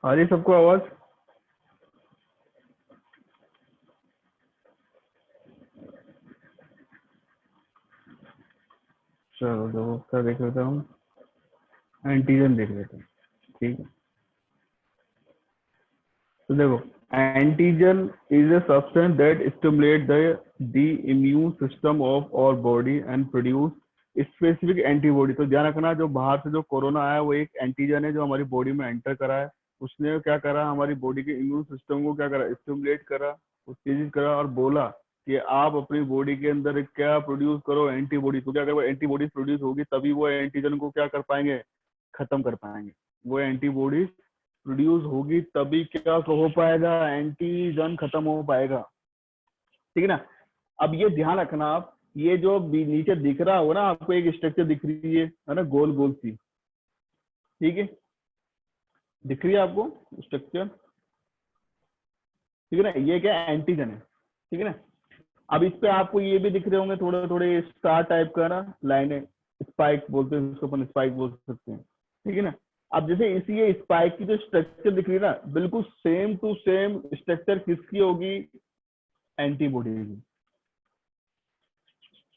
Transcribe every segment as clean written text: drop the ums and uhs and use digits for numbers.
आ रही सबको आवाज? चलो देखो क्या देख लेते हैं हम, एंटीजन देख लेते हैं। ठीक है, तो देखो, antigen is a substance that stimulate the immune system of our body and produce specific antibody. तो ध्यान रखना, जो बाहर से जो कोरोना आया वो एक एंटीजन है जो हमारी बॉडी में एंटर करा है। उसने क्या करा, हमारी बॉडी के इम्यून सिस्टम को क्या करा, स्टिमुलेट करा, उत्तेजित करा और बोला कि आप अपनी बॉडी के अंदर क्या प्रोड्यूस करो, एंटीबॉडी। तो क्या करो, एंटीबॉडी प्रोड्यूस होगी तभी वो एंटीजन को क्या कर पाएंगे, खत्म कर पाएंगे। वो एंटीबॉडी प्रोड्यूस होगी तभी क्या हो पाएगा, एंटीजन खत्म हो पाएगा। ठीक है ना। अब ये ध्यान रखना आप, ये जो नीचे दिख रहा हो ना आपको, एक स्ट्रक्चर दिख रही है ना, गोल गोल सी, ठीक है, दिख रही है आपको स्ट्रक्चर, ठीक है ना। ये क्या एंटीजन है, ठीक है ना। अब इस पे आपको ये भी दिख रहे होंगे थोड़े थोड़े स्टार टाइप का ना लाइन है, स्पाइक बोलते हैं उसको, अपन स्पाइक बोल सकते हैं, ठीक है ना। अब जैसे इसी ये स्पाइक की जो स्ट्रक्चर दिख रही है ना, बिल्कुल सेम टू सेम स्ट्रक्चर किसकी होगी, एंटीबॉडी की।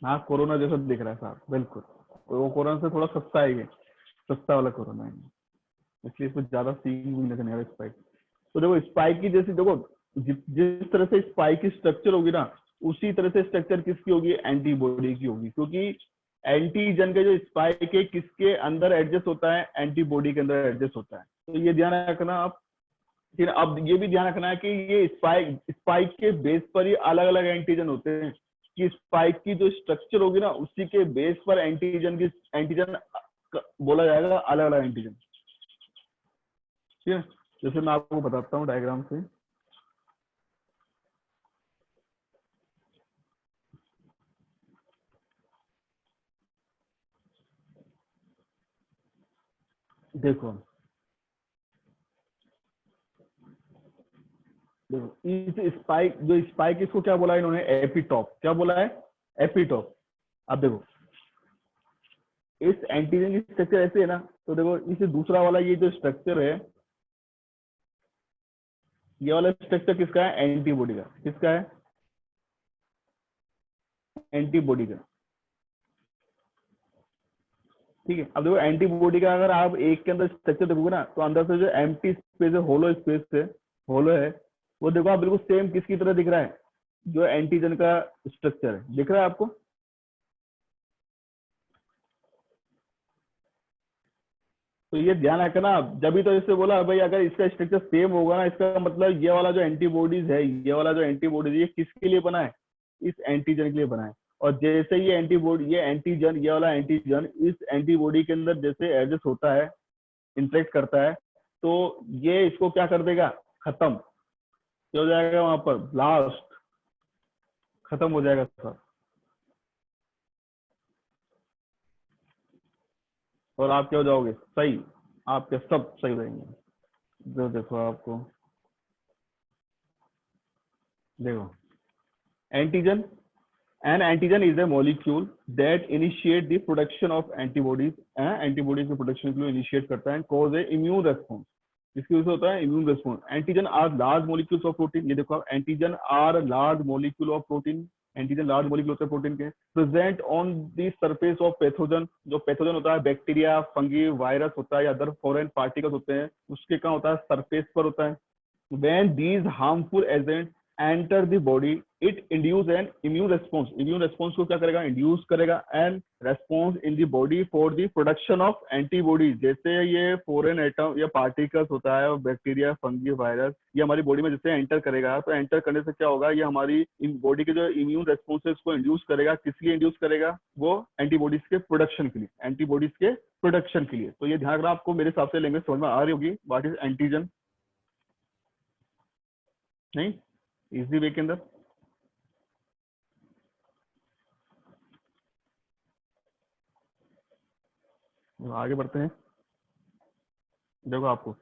हाँ, कोरोना जैसा दिख रहा है साहब, बिल्कुल। वो कोरोना से थोड़ा सस्ता है, ये सस्ता वाला कोरोना है, इसलिए इसमें ज्यादा सीन भी नहीं है स्पाइक। तो देखो स्पाइक की जैसी, देखो जिस तरह से स्पाइक की स्ट्रक्चर होगी ना, उसी तरह से स्ट्रक्चर किसकी होगी, एंटीबॉडी की होगी। क्योंकि एंटीजन का जो स्पाइक है किसके अंदर एडजस्ट होता है, एंटीबॉडी के अंदर एडजस्ट होता है। तो ये ध्यान रखना आप। फिर अब ये भी ध्यान रखना है कि ये स्पाइक स्पाइक के बेस पर ही अलग अलग एंटीजन होते हैं, कि स्पाइक की जो स्ट्रक्चर होगी ना उसी के बेस पर एंटीजन बोला जाएगा, अलग अलग एंटीजन। ठीक है, जैसे मैं आपको बताता हूँ डायग्राम से। देखो देखो इस स्पाइक, जो स्पाइक, इसको क्या बोला है इन्होंने, एपिटॉप। क्या बोला है, एपिटॉप। अब देखो इस एंटीजन की स्ट्रक्चर ऐसे है ना, तो देखो इसे दूसरा वाला ये जो स्ट्रक्चर है, ये वाला स्ट्रक्चर किसका है, एंटीबॉडी का। किसका है, एंटीबॉडी का। ठीक है, अब देखो एंटीबॉडी का अगर आप एक के अंदर स्ट्रक्चर देखोगे ना, तो अंदर से जो एम्प्टी स्पेस है, होलो स्पेस है, होलो है, वो देखो आप बिल्कुल सेम किसकी तरह दिख रहा है, जो एंटीजन का स्ट्रक्चर है, दिख रहा है आपको। तो ये ध्यान रखना, जब भी तो इससे बोला भाई अगर इसका स्ट्रक्चर सेम होगा ना, इसका मतलब ये वाला जो एंटीबॉडीज है, ये वाला जो एंटीबॉडीज, ये किसके लिए बना है, इस एंटीजन के लिए बना है। और जैसे ये एंटीबॉडी, ये एंटीजन, ये वाला एंटीजन इस एंटीबॉडी के अंदर जैसे एडजस्ट होता है, इंटरेक्ट करता है, तो ये इसको क्या कर देगा, खत्म। क्या हो जाएगा वहां पर, ब्लास्ट, खत्म हो जाएगा सर। और आप क्या हो जाओगे, सही, आपके सब सही रहेंगे। जो देखो आपको, देखो antigen, an antigen is a molecule that initiate the production of antibodies, antibodies के प्रोडक्शन के लिए इनिशिएट करता है, cause a immune response। इसकी वजह से होता है immune response. Antigen are large molecules of protein, ये देखो antigen are large molecule of protein, antigen large molecule होता है प्रोटीन के, present on the surface of pathogen. जो पैथोजन होता है, बैक्टीरिया, फंगी, वायरस होता है या अदर फॉरेन पार्टिकल्स होते हैं, उसके कहाँ होता है, सरफेस पर होता है। when these harmful agents enter the body, it induce an immune response। immune response को क्या करेगा, induce करेगा and response in the body for the production of antibodies। जैसे ये foreign atom या particles होता है, बैक्टीरिया, फंगी, वायरस, ये हमारी बॉडी में जैसे एंटर करेगा, तो एंटर करने से क्या होगा, ये हमारी बॉडी के जो इम्यून रेस्पॉन्सेस को इंड्यूस करेगा। किस लिए इंड्यूस करेगा, वो एंटीबॉडीज के प्रोडक्शन के लिए, एंटीबॉडीज के प्रोडक्शन के लिए। तो ये ध्यान रखना आपको, मेरे हिसाब से लैंग्वेज समझ में आ रही होगी, व्हाट इज एंटीजन, नहीं, इजी वे के अंदर। आगे बढ़ते हैं। देखो आपको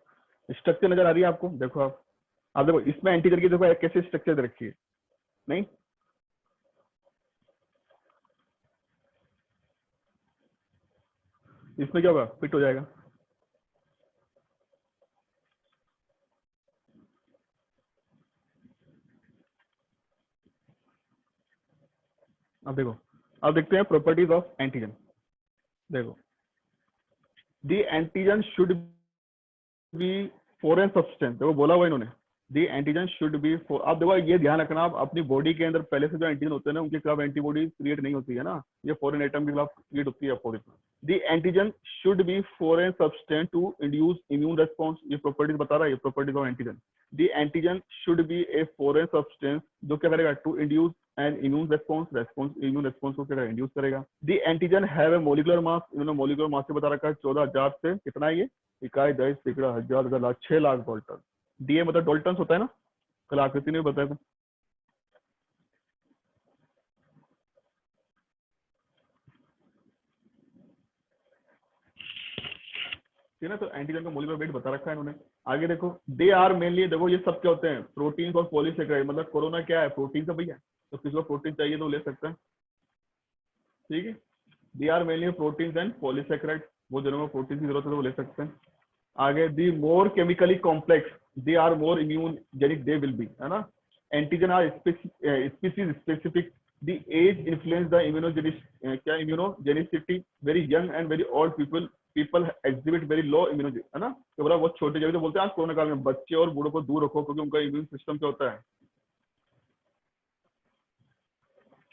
स्ट्रक्चर नजर आ रही है आपको, देखो आप देखो इसमें एंटीजन की देखो कैसे स्ट्रक्चर दे रखी है, नहीं, इसमें क्या होगा, फिट हो जाएगा। अब देखो, अब देखते हैं प्रॉपर्टीज ऑफ एंटीजन। देखो, the antigen should be foreign substance, देखो बोला हुआ इन्होंने, दी एंटीजन शुड बी। अब देखो ये ध्यान रखना, आप अपनी बॉडी के अंदर पहले से जो एंटीजन होते हैं ना, उनके खिलाफ एंटीबॉडी क्रिएट नहीं होती है ना, ये फॉरेन एटम के खिलाफ क्रिएट होती है अपोजिट में। The antigen should be foreign substance to induce immune response, ये प्रॉपर्टीज बता रहा है, ये properties of antigen. The antigen should be a foreign substance, जो क्या करेगा, to induce and immune response immune response को क्या इंड्यूस करेगा। The antigen have a molecular mass, इन्होंने मॉलिक्यूलर मास से बता रखा है 14,000 से कितना है ये, इकाई 10 सैकड़ा हजार लाख 6 लाख डाल्टन। डीए मतलब डाल्टन्स होता है ना, कल आकृति ने बताया था। ठीक है ना, तो एंटीजन का मॉलिक्यूलर वेट बता रखा है इन्होंने। आगे देखो, दे आर मेनली, देखो ये सब क्या होते हैं, प्रोटीन और पॉलीसेकेराइड, मतलब कोरोना क्या है, प्रोटीन का भैया, तो किसी को प्रोटीन चाहिए तो ले सकते हैं। ठीक है, they are mainly protein and polysaccharide, वो जनों में प्रोटीन की जरूरत है तो वो ले सकते हैं। आगे, the more chemically complex they are more immunogenic they will be, है ना। Antigen are species specific, the age influence the क्या immunogenicity, very young and very old people exhibit very low immunogenic, है ना। तो बोला बहुत छोटे जगह तो बोलते हैं आज कोरोना काल में बच्चे और बूढ़ों को दूर रखो क्योंकि उनका इम्यून सिस्टम क्या होता है,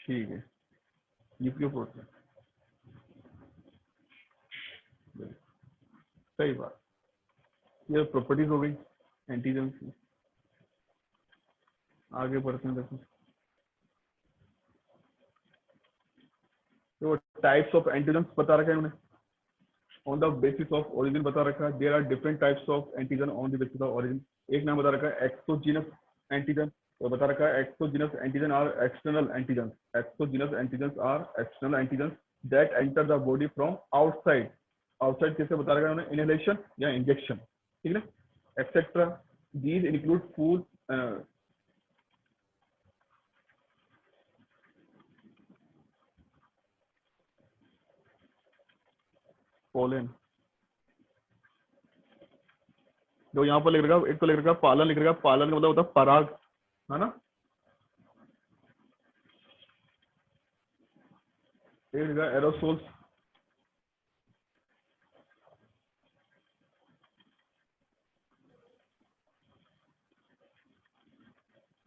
ठीक है, न्यूक्लियर प्रोटीन, सही बात। ये प्रॉपर्टीज हो गई एंटीजन की। आगे बढ़ते हैं, देखो तो टाइप्स ऑफ एंटीजन बता रखा है उन्होंने, on the basis of origin बता रखा है। There are different types of antigen on the basis of origin. एक नाम बता रखा है एक्सोजीनस एंटीजन, तो बता रखा है exogenous antigen or external antigen, exogenous antigen or external antigen that enter the body from outside. Outside कैसे बता रखा है उन्होंने, इनहेलेशन या इंजेक्शन, ठीक है ना, etcetera. These include food, pollen, जो यहाँ पर लिख रखा है, एक तो लिख रखा है पालन, लिख रखा है पालन का मतलब होता है पराग, है ना। एक लिखा है एरोसोल्स,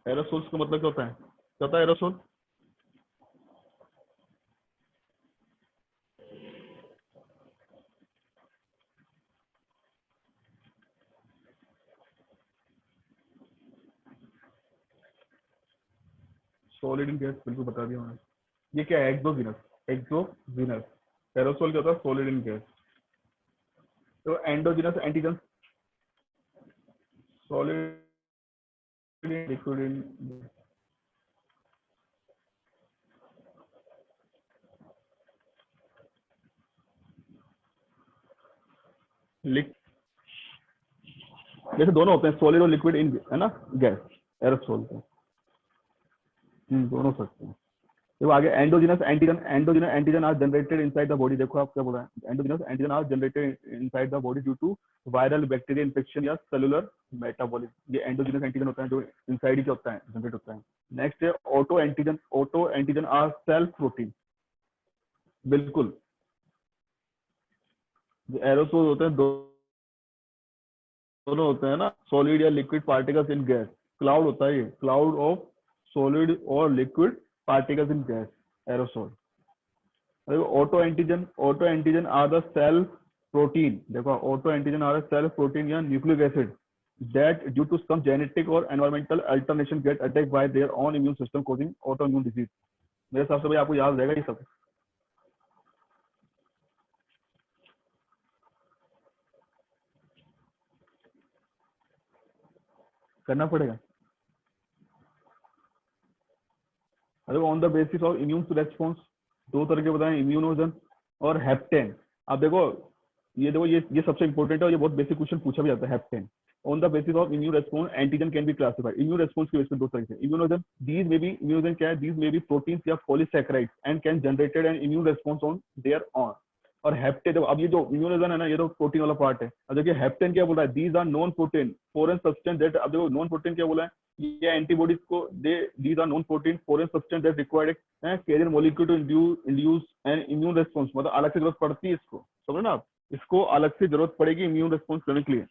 एरोसोल्स का मतलब क्या होता है, क्या होता है एरोसोल, सॉलिड इन गैस, बिल्कुल बता दिया मैंने। ये क्या है, एक्सोजीनस, एक्सोजीनस। एरोसोल क्या होता है, सॉलिड इन गैस। तो endogenous antigen, solid liquid in liquid, जैसे दोनों होते हैं सॉलिड और लिक्विड इन, है ना, गैस, एरोसोल का, दोनों सकते हैं। देखो आगे, endogenous antigen, endogenous antigen are generated inside the body, देखो आप क्या बोल रहे हैं, endogenous antigen are generated inside the body due to viral bacteria infection या सेलुलर मेटाबॉलिज्म। ये एंडोजिनस एंटीजन होता है जो इनसाइड ही होता है, जनरेट होता है। नेक्स्ट है auto antigen, auto antigen are self protein, बिल्कुल। जो एरोसोल होते हैं दोनों होते हैं ना, सॉलिड या liquid particles in gas, cloud होता है ये, क्लाउड ऑफ सॉलिड और liquid particles in gas, aerosol. Auto antigen are the self protein, देखो auto antigen are self protein या nucleic acid that due to some genetic or environmental alternation get attacked by their own immune system causing autoimmune disease। मेरे हिसाब से भाई आपको याद रहेगा ये सब, करना पड़ेगा। अरे on the basis of immune response, दो तरह के बताएं, इम्यूनोजन और हेप्टेन। आप देखो, ये देखो, ये सबसे इंपॉर्टेंट है और ये बहुत बेसिक क्वेश्चन पूछा भी जाता है। Heptane, on the basis of immune response antigen can be classified. Immune response की बेसिस पे दो तरह से, immunogen, these may be, immunogen क्या है, दीज मे बी प्रोटीन्स या polysaccharides and can generated N immune response on their on. और heptane, अब ये जो इम्यूनोजन है ना, ये तो प्रोटीन वाला पार्ट है। अब देखिए हेप्टेन क्या बोल रहा है, these are non protein foreign substance that, अब देखो नॉन प्रोटीन क्या बोला है, ये एंटीबॉडीज को these are known protein foreign substance that required a carrier molecule to induce an immune response, मतलब अलग से जरूरत पड़ती है इसको, समझ ना आप, इसको अलग से जरूरत पड़ेगी इम्यून रिस्पॉन्स करने के लिए।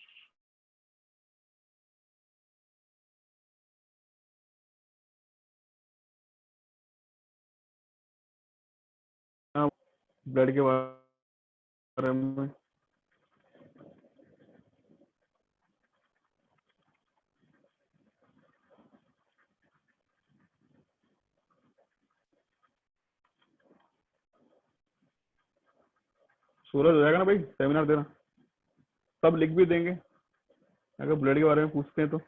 ब्लड के बारे में सूरज हो जाएगा ना भाई, सेमिनार देना, सब लिख भी देंगे अगर ब्लड के बारे में पूछते हैं तो।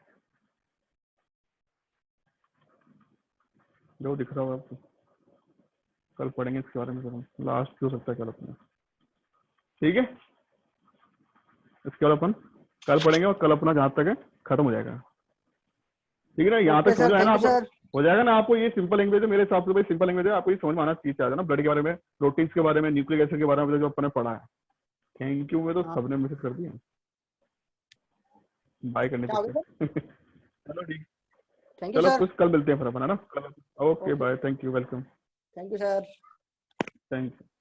जो दिख रहा होगा आपको, कल पढ़ेंगे इसके बारे में, लास्ट हो सकता है कल अपना, ठीक है। इसके बाद अपन कल पढ़ेंगे और कल अपना जहां तक है खत्म हो जाएगा, ठीक है ना। यहाँ तक समझ आया ना आपको, हो जाएगा ना आपको। ये सिंपल लैंग्वेज है मेरे हिसाब से, भाई सिंपल लैंग्वेज है, आपको ये समझ में आना चाहिए ना, ब्लड के बारे में, प्रोटीन्स के बारे में, न्यूक्लिक एसिड के बारे में जो अपन ने पढ़ा है। थैंक यू, मैं तो सबने मैसेज कर दिया, बाय करने से चलो ठीक, चलो कुछ कल मिलते हैं फिर अपन, है ना। Okay bye, thank you, welcome, thank you sir, thank you.